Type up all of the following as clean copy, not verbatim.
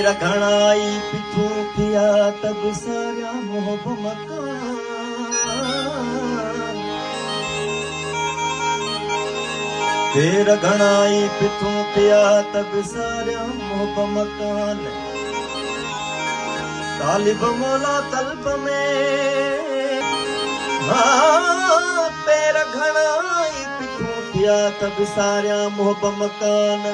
तेरा घणाई पिछू किया तब सारा मोहब मकान। तेरा घणाई पिछू किया तब सारा मोहब मकान। तालिब मौला तलब में तेरा घणाई पिछू किया तब सारा मोहब मकान।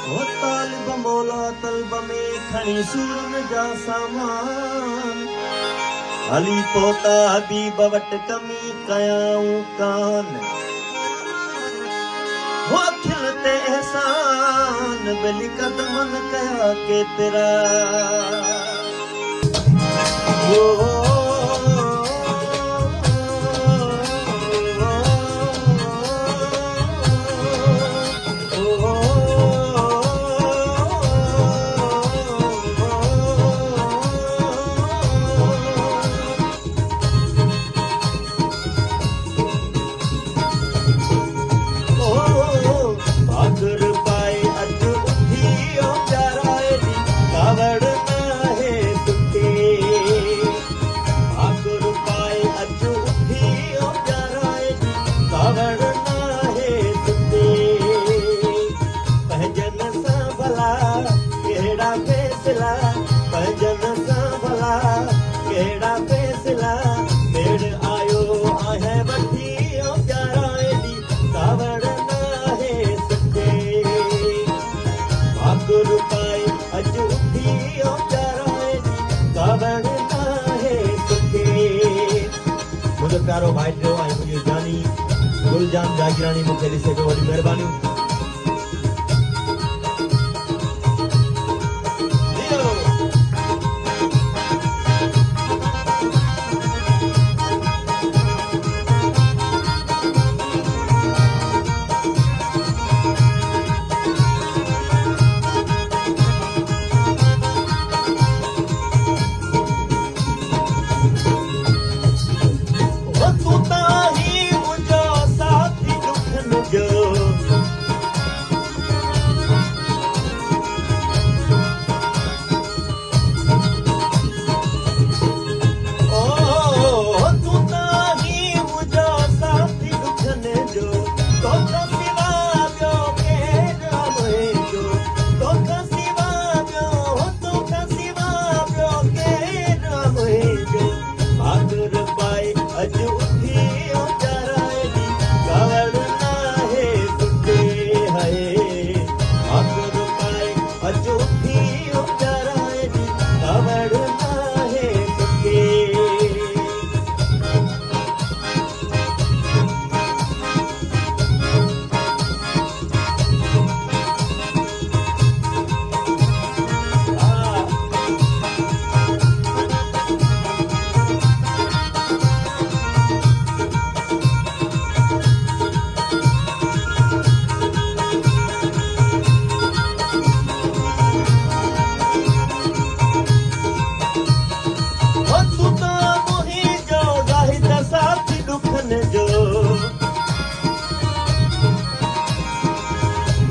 वो तालिब मौला तलब में खणी सूरन जा सामान। हली पोता हबीब वट कमी कयाऊं कान। वो खिलते एहसान बिल कदमन कया के तेरा। प्यारो भाई जो आई मुझे जानी गुलजान जागीरानी मुखे ॾिसे पियो वॾी महिरबानी।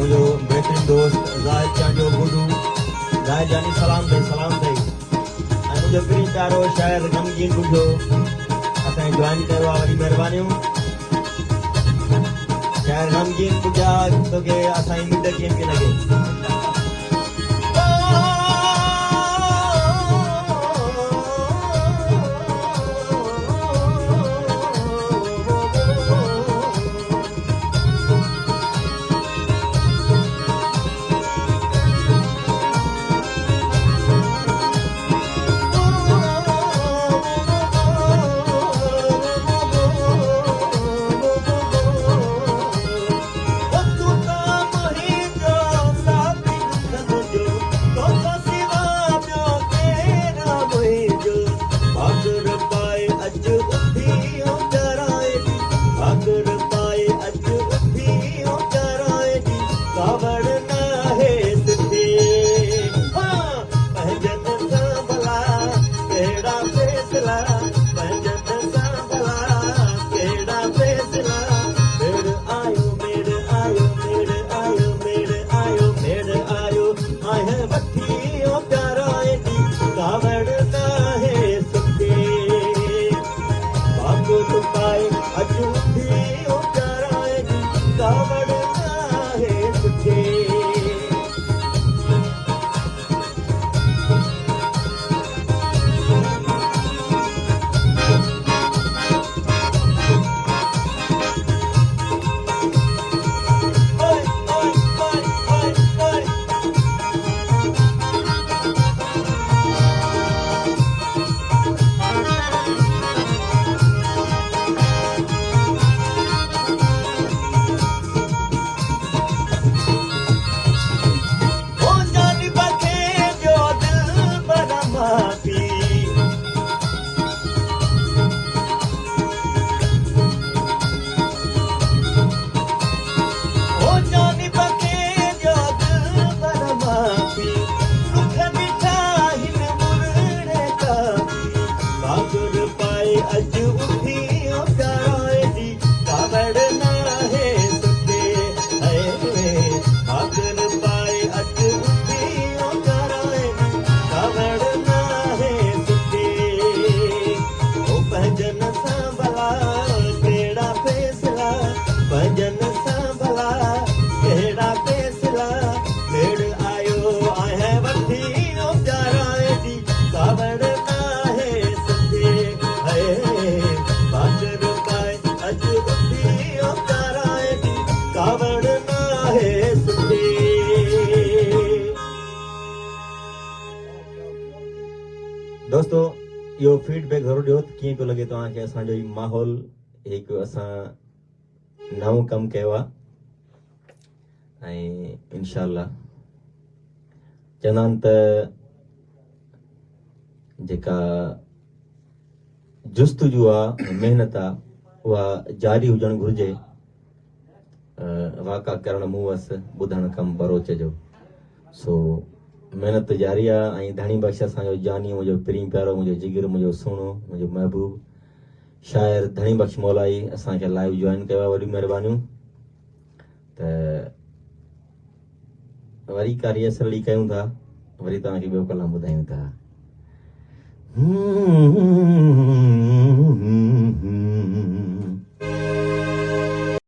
मुझो बेहतरीन दोस्त जाहिद चांजो गुडू जाहिद जानी सलाम दे मुझो पिण प्यारो शायर गमगीन बुझो असां जॉइन कयो आहे वॾी महिरबानियूं। शायर गमगीन बुझा तोखे असांजी मिट कीअं पई लॻे। अज उठी कराए दी कावड़ ना है सुते भागर पाए अज उठी कराए कावड़ ना है सुते ओ भजन सा भला केड़ा फैसला भजन सा भला केड़ा फैसला मेड़ आयो आहे वठी कराए दी कावड़ ना है सुते भागर पाए अज उठी कराए दी कावड़ ना है सुते दोस्तों यो फीडबैक ज़रूर ॾियो त कीअं पियो लॻे तव्हांखे असांजो ही माहौल हिकु असां नओं कमु कयो आहे ऐं इंशाअल्लाह चवंदा आहिनि त जेका जुस्तजू आहे महिनत आहे उहा जारी हुजणु घुरिजे वाका करणु मूं वसि ॿुधणु कमु बरोच जो सो महिनत जारी आहे ऐं धणी बख़्श असांजो जानी मुंहिंजो पिरीं प्यारो मुंहिंजो जिगर मुंहिंजो सुहिणो मुंहिंजो महबूब शाइर धणी बख़्श मौलाई असांखे लाइव जॉइन कयो आहे वॾियूं महिरबानियूं त वरी का रिहर्सल कयूं था वरी तव्हांखे ॿियो कलाम ॿुधायूं था